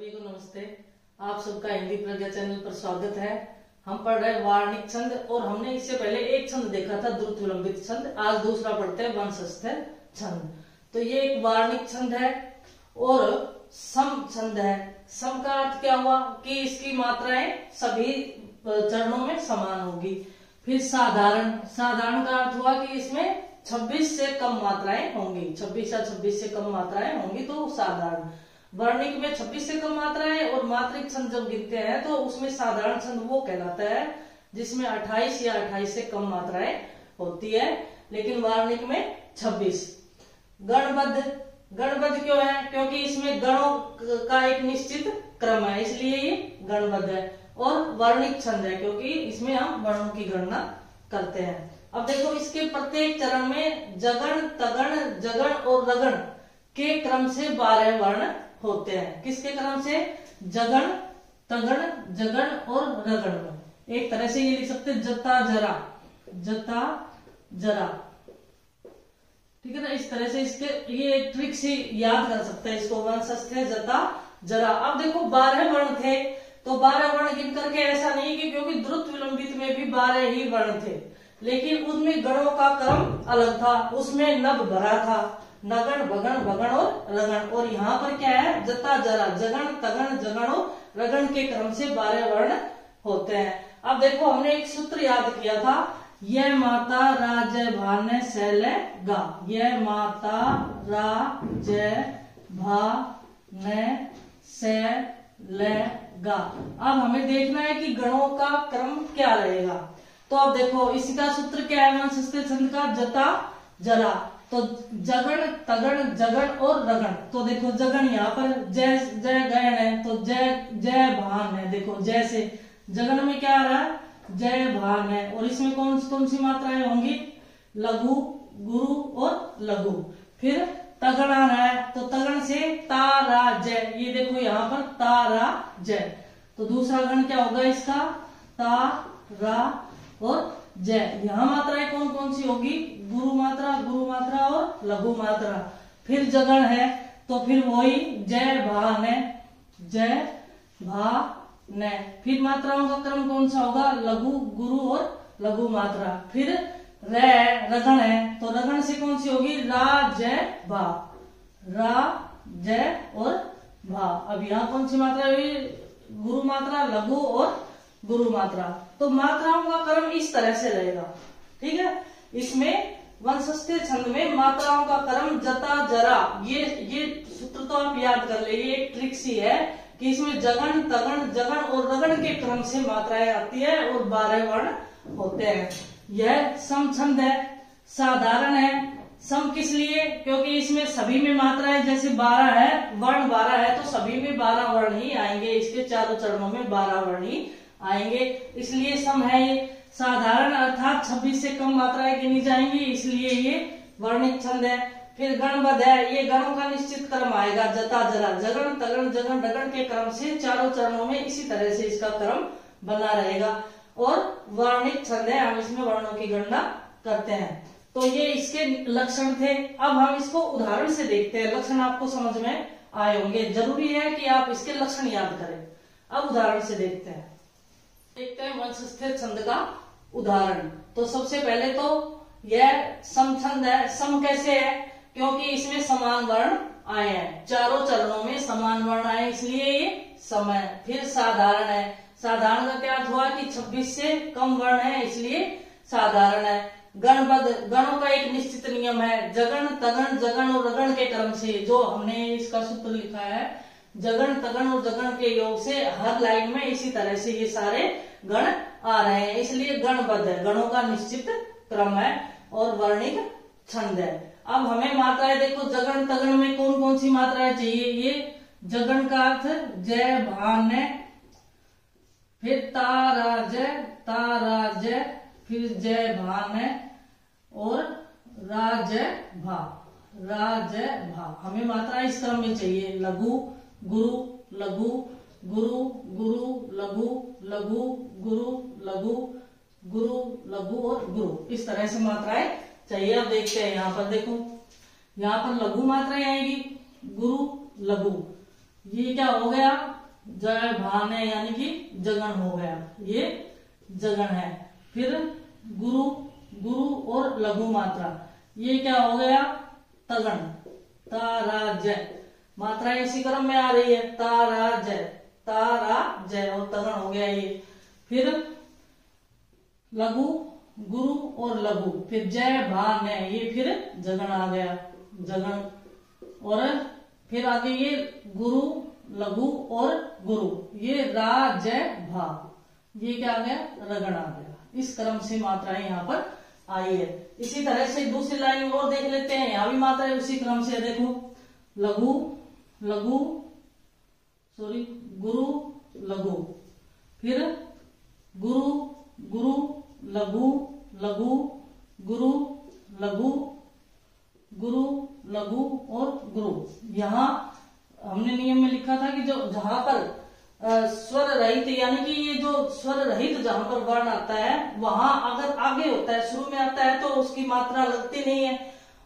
सभी को नमस्ते। आप सबका हिंदी प्रज्ञा चैनल पर स्वागत है। हम पढ़ रहे वार्णिक छंद और हमने इससे पहले एक छंद देखा था, द्रुत विलंबित छंद। आज दूसरा पढ़ते हैं, वंशस्थ छंद। तो ये एक वार्णिक छंद है और सम छंद है। सम का अर्थ क्या हुआ कि इसकी मात्राएं सभी चरणों में समान होगी। फिर साधारण, साधारण का अर्थ हुआ कि इसमें 26 से कम मात्राएं होंगी, 26 या 26 से कम मात्राएं होंगी तो साधारण। वर्णिक में 26 से कम मात्राएं और मात्रिक छंद जब गिनते हैं तो उसमें साधारण छंद वो कहलाता है जिसमें 28 या 28 से कम मात्राएं होती है, लेकिन वार्णिक में 26। गणबद्ध, गणबद्ध क्यों है? क्योंकि इसमें गणों का एक निश्चित क्रम है, इसलिए ये गणबद्ध है। और वर्णिक छंद है क्योंकि इसमें हम वर्णों की गणना करते हैं। अब देखो, इसके प्रत्येक चरण में जगण, तगण, जगण और रगण के क्रम से 12 वर्ण होते हैं। किसके क्रम से? जगण, तगण, जगण और रगण। एक तरह से ये लिख सकते हैं जता जरा, जता जरा, ठीक है ना। इस तरह से इसके ये एक ट्रिक से याद कर सकते हैं इसको, वंशस्थ जता जरा। अब देखो 12 वर्ण थे तो 12 वर्ण गिन करके ऐसा नहीं कि, क्योंकि द्रुत विलंबित में भी 12 ही वर्ण थे, लेकिन उनमें गणों का क्रम अलग था। उसमें नभ भरा था, नगण, भगण, भगण और रगण। और यहाँ पर क्या है? जता जरा, जगण, तगण, जगण और रगण के क्रम से 12 वर्ण होते हैं। अब देखो, हमने एक सूत्र याद किया था, यह माता राज भान शैल गा। यह माता राज भान शैल गा। अब हमें देखना है कि गणों का क्रम क्या रहेगा। तो अब देखो, इसका सूत्र क्या है वंशस्थ छंद का? जता जरा। तो जगण, तगण, जगण और रगण। तो देखो, जगण यहाँ पर जय जय गयन है तो जय जय भान है। देखो, जय से जगण में क्या आ रहा है? जय भान है। और इसमें कौन कौन सी मात्राएं होंगी? लघु, गुरु और लघु। फिर तगण आ रहा है तो तगण से तारा जय। ये देखो यहाँ पर तारा जय। तो दूसरा गण क्या होगा इसका? तारा और जय। यहाँ मात्राएं कौन कौन सी होगी? गुरु मात्रा और लघु मात्रा। फिर जगण है तो फिर वही जय भान है, जय भान। फिर मात्राओं का क्रम कौन सा होगा? लघु, गुरु और लघु मात्रा। फिर रगण है तो रगण से कौन सी होगी? रा जय भा, रा जय और भा। अब यहाँ कौन सी मात्रा हुई? गुरु मात्रा, लघु और गुरु मात्रा। तो मात्राओं का क्रम इस तरह से रहेगा, ठीक है। इसमें वंशस्थ छंद में मात्राओं का क्रम जता जरा, ये सूत्र तो आप याद कर ले। ये एक ट्रिक सी है कि इसमें जगण, तगण, जगण और रगण के क्रम से मात्राएं आती है और 12 वर्ण होते हैं। यह सम छंद है, साधारण है। सम किस लिए? क्योंकि इसमें सभी में मात्राएं जैसे 12 है, वर्ण 12 है तो सभी में 12 वर्ण ही आएंगे। इसके चारों चरणों में 12 वर्ण ही आएंगे, इसलिए सम है ये। साधारण अर्थात 26 से कम मात्राएं गिनी जाएंगी, इसलिए ये वर्णिक छंद है। फिर गणबद्ध है, ये गणों का निश्चित क्रम आएगा, जता जरा, जगण, तगण, जगण, रगण के क्रम से चारों चरणों में इसी तरह से इसका क्रम बना रहेगा। और वर्णिक छंद है, हम इसमें वर्णों की गणना करते हैं। तो ये इसके लक्षण थे। अब हम इसको उदाहरण से देखते हैं। लक्षण आपको समझ में आए होंगे, जरूरी है कि आप इसके लक्षण याद करें। अब उदाहरण से देखते हैं वंशस्थ छंद का उदाहरण। तो सबसे पहले तो यह सम छंद है। सम कैसे है? क्योंकि इसमें समान वर्ण आए हैं, चारों चरणों में समान वर्ण आए, इसलिए ये सम है। फिर साधारण है। साधारण का क्या अर्थ हुआ कि 26 से कम वर्ण है, इसलिए साधारण है। गणबद्ध, गणों का एक निश्चित नियम है, जगण, तगण, जगण और रगण के क्रम से। जो हमने इसका सूत्र लिखा है, जगण, तगण और जगण के योग से हर लाइन में इसी तरह से ये सारे गण आ रहे हैं, इसलिए गणबद्ध है। गणों का निश्चित क्रम है और वर्णिक छंद है। अब हमें मात्राएं देखो, जगण, तगण में कौन कौन सी मात्राएं चाहिए? ये जगण का अर्थ जय भान है, फिर तारा जय, फिर जय भान है और राजय भा, राजय भा। हमें मात्रा इस क्रम में चाहिए, लघु, गुरु, लघु, गुरु, गुरु, लघु, लघु, गुरु, लघु, गुरु, लघु और गुरु। इस तरह से मात्राएं चाहिए। अब देखते हैं, यहाँ पर देखो, यहाँ पर लघु मात्राएं आएगी, गुरु, लघु। ये क्या हो गया, जय भान है यानी कि जगन हो गया, ये जगन है। फिर गुरु, गुरु और लघु मात्रा, ये क्या हो गया, तगन, तारा जय, मात्रा इसी क्रम में आ रही है, तारा जय, तारा जय और तगन हो गया ये। फिर लघु, गुरु और लघु, फिर जय भान है, ये फिर जगन आ गया, जगन। और फिर आगे ये गुरु, लघु और गुरु, ये रा जय भा, ये क्या आ गया, रगड़ आ गया। इस क्रम से मात्राएं यहाँ पर आई है। इसी तरह से दूसरी लाइन और देख लेते हैं, यहाँ भी मात्राएं उसी क्रम से देखो, लघु, लघु, सॉरी गुरु, लघु, फिर गुरु, गुरु, लघु, लघु, गुरु, लघु, गुरु, लघु और गुरु। यहाँ हमने नियम में लिखा था कि जो जहां पर स्वर रहित यानी कि ये जो स्वर रहित जहां पर वर्ण आता है वहां अगर आगे होता है, शुरू में आता है तो उसकी मात्रा लगती नहीं है,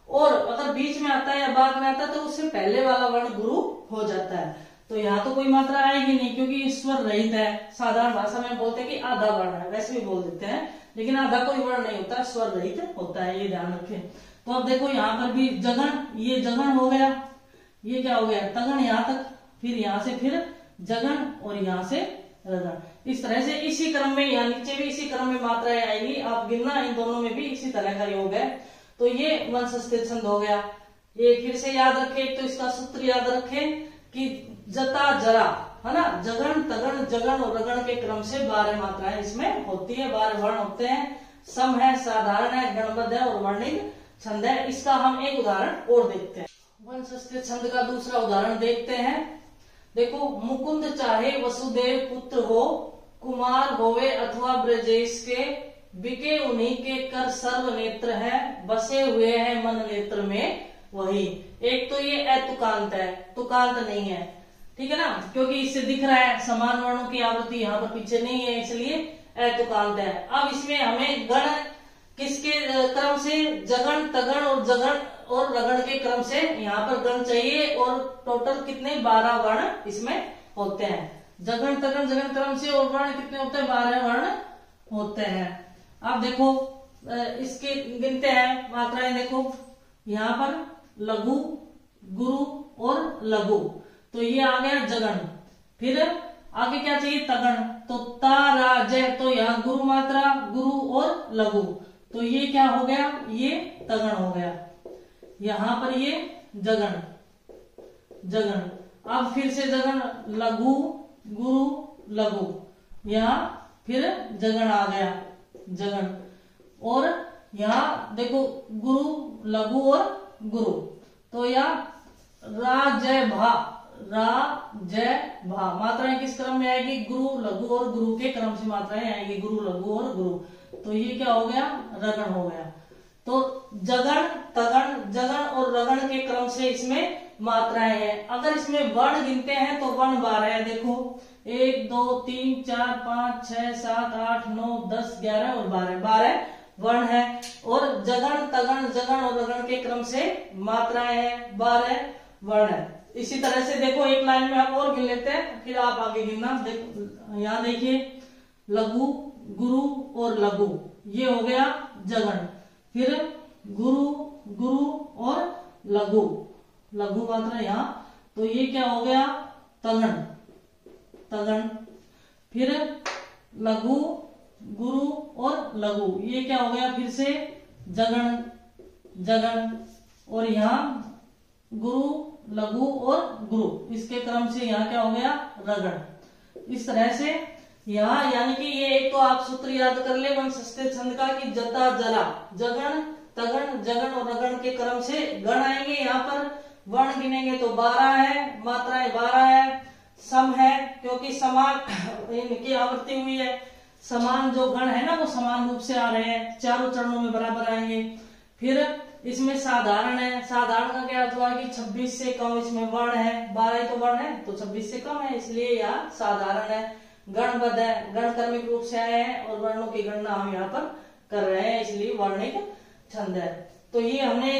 और अगर बीच में आता है या बाद में आता है तो उससे पहले वाला वर्ण गुरु हो जाता है। तो यहाँ तो कोई मात्रा आएगी नहीं क्योंकि स्वर रहित है। साधारण भाषा में बोलते हैं कि आधा वर्ण है, वैसे भी बोल देते हैं, लेकिन आधा कोई वर्ण नहीं होता, स्वर रहित होता है, ये ध्यान रखें। तो अब देखो यहाँ पर भी जगन, ये जगन हो गया, ये क्या हो गया, तगन यहाँ तक, फिर यहाँ से फिर जगन और यहाँ से रगन। इस तरह से इसी क्रम में, यहाँ नीचे भी इसी क्रम में मात्राएं आएंगी, आप गिनना, इन दोनों में भी इसी तरह का योग है। तो ये वंश स्थित छंद हो गया। ये फिर से याद रखें, तो इसका सूत्र याद रखें कि जता जरा, है ना, जगन, तगन, जगन और रगन के क्रम से 12 मात्राएं इसमें होती है, 12 वर्ण होते हैं। सम है, साधारण है, गणबद्ध है और वर्णित छंद है। इसका हम एक उदाहरण और देखते हैं। वंश स्थित छंद का दूसरा उदाहरण देखते हैं। देखो, मुकुंद चाहे वसुदेव पुत्र हो, कुमार होवे अथवा ब्रजेश के, बिके उन्हीं के कर सर्व नेत्र है, बसे हुए हैं मन नेत्र में वही। एक तो ये अतुकांत है, तुकांत नहीं है, ठीक है ना, क्योंकि इससे दिख रहा है समान वर्णों की आवृत्ति यहाँ पर पीछे नहीं है, इसलिए अतुकांत है। अब इसमें हमें गण किसके क्रम से, जगन, तगन और जगन और रगड़ के क्रम से यहाँ पर गण चाहिए, और टोटल कितने, 12 वर्ण इसमें होते हैं। जगन, तगन, जगन क्रम से और वर्ण कितने होते हैं, 12 वर्ण होते हैं। अब देखो इसके गिनते हैं मात्राएं, देखो यहाँ पर लघु, गुरु और लघु, तो ये आ गया जगन। फिर आगे क्या चाहिए, तगन, तो तारा जय, तो यहाँ गुरु मात्रा, गुरु और लघु, तो ये क्या हो गया, ये तगन हो गया। यहां पर ये जगन, जगन। अब फिर से जगन, लघु, गुरु, लघु, यहाँ फिर जगन आ गया, जगन। और यहाँ देखो गुरु, लघु और गुरु, तो यहाँ रा जय भा, रा जय भा, मात्राएं किस क्रम में आएगी, गुरु, लघु और गुरु के क्रम से मात्राएं आएगी, गुरु, लघु और गुरु। तो ये क्या हो गया, रगण हो गया। तो जगन, तगन, जगन और रगण के क्रम से इसमें मात्राएं हैं। अगर इसमें वर्ण गिनते हैं तो वर्ण 12 है। देखो 1 2 3 4 5 6 7 8 9 10 11 और 12 वर्ण है। और जगन, तगन, जगन और रगण के क्रम से मात्राएं हैं, 12 वर्ण है। इसी तरह से देखो एक लाइन में आप और गिन लेते हैं, फिर आप आगे गिनना। देखो यहाँ देखिए, लघु, गुरु और लघु, ये हो गया जगन। फिर गुरु, गुरु और लघु, लघु मात्रा यहाँ, तो ये क्या हो गया, तगन, तगन। फिर लघु, गुरु और लघु, ये क्या हो गया, फिर से जगन, जगन। और यहाँ गुरु, लघु और गुरु, इसके क्रम से यहाँ क्या हो गया, रगड़। इस तरह से यहाँ यानी कि ये एक तो आप सूत्र याद कर ले वंशस्थ छंद का कि जता जरा, जगन, तगन, जगन और रगण के क्रम से गण आएंगे। यहाँ पर वर्ण गिनेंगे तो 12 है, मात्राएं 12 है, सम है क्योंकि समान इनकी आवृत्ति हुई है। समान जो गण है ना वो समान रूप से आ रहे हैं, चारों चरणों में बराबर आएंगे। फिर इसमें साधारण है, साधारण का क्या अर्थ हुआ कि 26 से कम इसमें वर्ण है, 12 ही तो वर्ण है तो 26 से कम है, इसलिए यहाँ साधारण है। गणबद्ध है, गण क्रमिक रूप से आए हैं और वर्णों की गणना हम यहाँ पर कर रहे हैं, इसलिए वर्णिक छंद है। तो ये हमने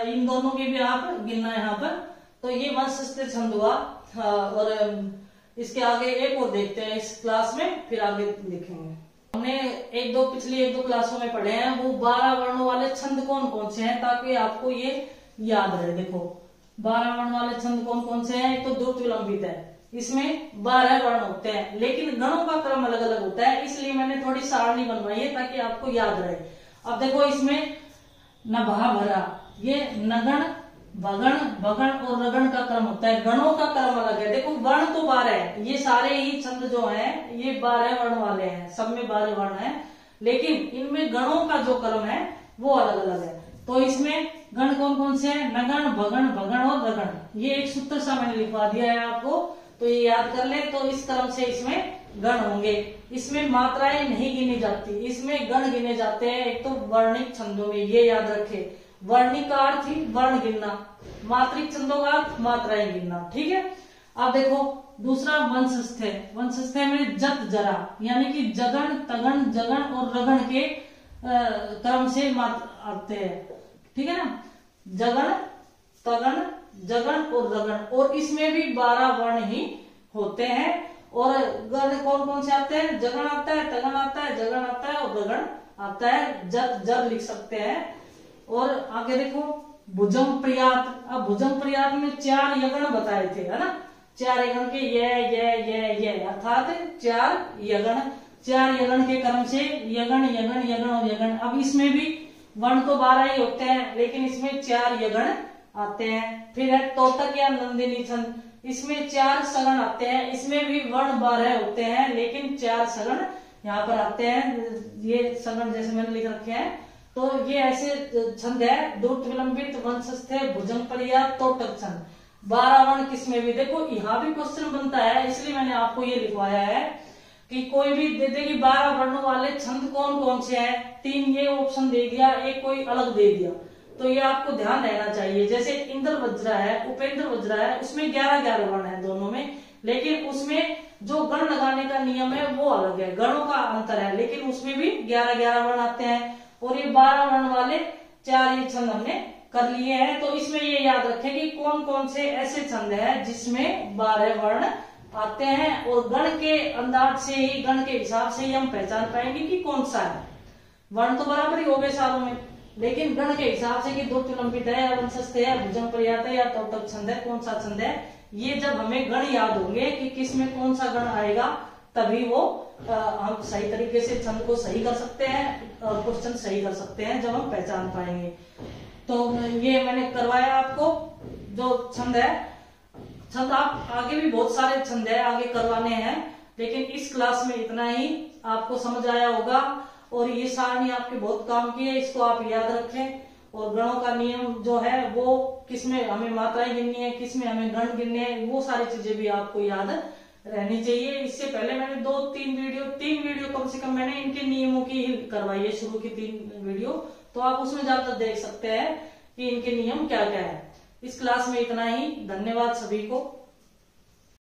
इन दोनों के भी आप गिनना यहाँ पर। तो ये वंशस्थ छंद हुआ। और इसके आगे एक और देखते हैं इस क्लास में, फिर आगे देखेंगे। हमने पिछली एक दो क्लासों में पढ़े हैं वो 12 वर्णों वाले छंद कौन कौन से हैं, ताकि आपको ये याद रहे। देखो 12 वर्ण वाले छंद कौन कौन से हैं। एक तो द्रुत विलंबित है, इसमें 12 वर्ण होते हैं, लेकिन गणों का क्रम अलग अलग होता है, इसलिए मैंने थोड़ी सारणी बनवाई है ताकि आपको याद रहे। अब देखो इसमें नभा भरा, ये नगण भगण भगण और रगण का क्रम होता है, गणों का क्रम अलग है। देखो वर्ण तो 12 है, ये सारे ही छंद जो हैं ये 12 वर्ण वाले हैं, सब में 12 वर्ण हैं, लेकिन इनमें गणों का जो क्रम है वो अलग अलग है। तो इसमें गण कौन कौन से हैं, नगण भगण भगण और रगण। ये एक सूत्र सा मैंने लिखवा दिया है आपको, तो ये याद कर ले। तो इस क्रम से इसमें गण होंगे। इसमें मात्राएं नहीं गिनी जाती, इसमें गण गिने जाते हैं। एक तो वर्णिक छंदों में, ये याद रखे, वर्णिक का अर्थ ही वर्ण गिनना, मात्रिक छंदों का अर्थ मात्राएं गिनना, ठीक है। अब देखो दूसरा वंशस्थ है। वंशस्थ में जत जरा, यानी कि जगण तगण जगण और रगण के क्रम से आते हैं, ठीक है ना। जगण तगण जगण और रगण, और इसमें भी 12 वर्ण ही होते हैं। और गण कौन कौन से आते हैं, जगण आता है, तगण आता है, जगण आता है और रगण आता है। जत जर लिख सकते हैं। और आगे देखो भुजंग प्रयात। अब भुजंग प्रयात में 4 यगण बताए थे, है ना। 4 यगण के ये अर्थात 4 यगण। 4 यगण के क्रम से यगण यगण यगण और यगण। अब इसमें भी वर्ण तो 12 ही होते हैं, लेकिन इसमें 4 यगण आते हैं। फिर है तोटक या नंदिनी छंद, इसमें 4 सगण आते हैं, इसमें भी वर्ण 12 होते हैं, लेकिन 4 सगण यहाँ पर आते हैं। ये सगण जैसे मैंने लिख रखे हैं। तो ये ऐसे छंद है, द्रुत विलंबित, वंशस्थ, भुजंग प्रयात, तोटक छंद। 12 वर्ण किसमें भी। देखो यहाँ भी क्वेश्चन बनता है, इसलिए मैंने आपको ये लिखवाया है कि कोई भी दे दे कि 12 वर्णों वाले छंद कौन कौन से हैं। 3 ये ऑप्शन दे दिया, एक कोई अलग दे दिया, तो ये आपको ध्यान रहना चाहिए। जैसे इंद्र वज्रा है, उपेंद्र वज्रा है, उसमें 11 वर्ण है दोनों में, लेकिन उसमें जो गण लगाने का नियम है वो अलग है, गणों का अंतर है, लेकिन उसमें भी 11 वर्ण आते हैं। और ये 12 वर्ण वाले 4 ये छंद हमने कर लिए हैं। तो इसमें ये याद रखें कि कौन कौन से ऐसे छंद है जिसमें 12 वर्ण आते हैं, और गण के अंदाज से ही, गण के हिसाब से ही हम पहचान पाएंगे कि कौन सा है। वर्ण तो बराबर ही हो गए सारों में, लेकिन गण के हिसाब से कि द्रुत विलंबित है या वंशस्थ है या भुजंग प्रयात है या तोटक छंद है, कौन सा छंद है, ये जब हमें गण याद होंगे कि किस में कौन सा गण आएगा, तभी वो हम सही तरीके से छंद को सही कर सकते हैं और क्वेश्चन सही कर सकते हैं, जब हम पहचान पाएंगे। तो ये मैंने करवाया आपको जो छंद है। छंद आप आगे भी बहुत सारे छंद है आगे करवाने हैं, लेकिन इस क्लास में इतना ही आपको समझ आया होगा। और ये सारणी आपके बहुत काम की है, इसको आप याद रखें। और गणों का नियम जो है वो किसमें हमें मात्राएं गिननी है, किसमें हमें गण गिनने हैं, वो सारी चीजें भी आपको याद रहनी चाहिए। इससे पहले मैंने 3 वीडियो कम से कम मैंने इनके नियमों की ही करवाई है, शुरू की 3 वीडियो, तो आप उसमें जाकर देख सकते हैं कि इनके नियम क्या क्या है। इस क्लास में इतना ही। धन्यवाद सभी को।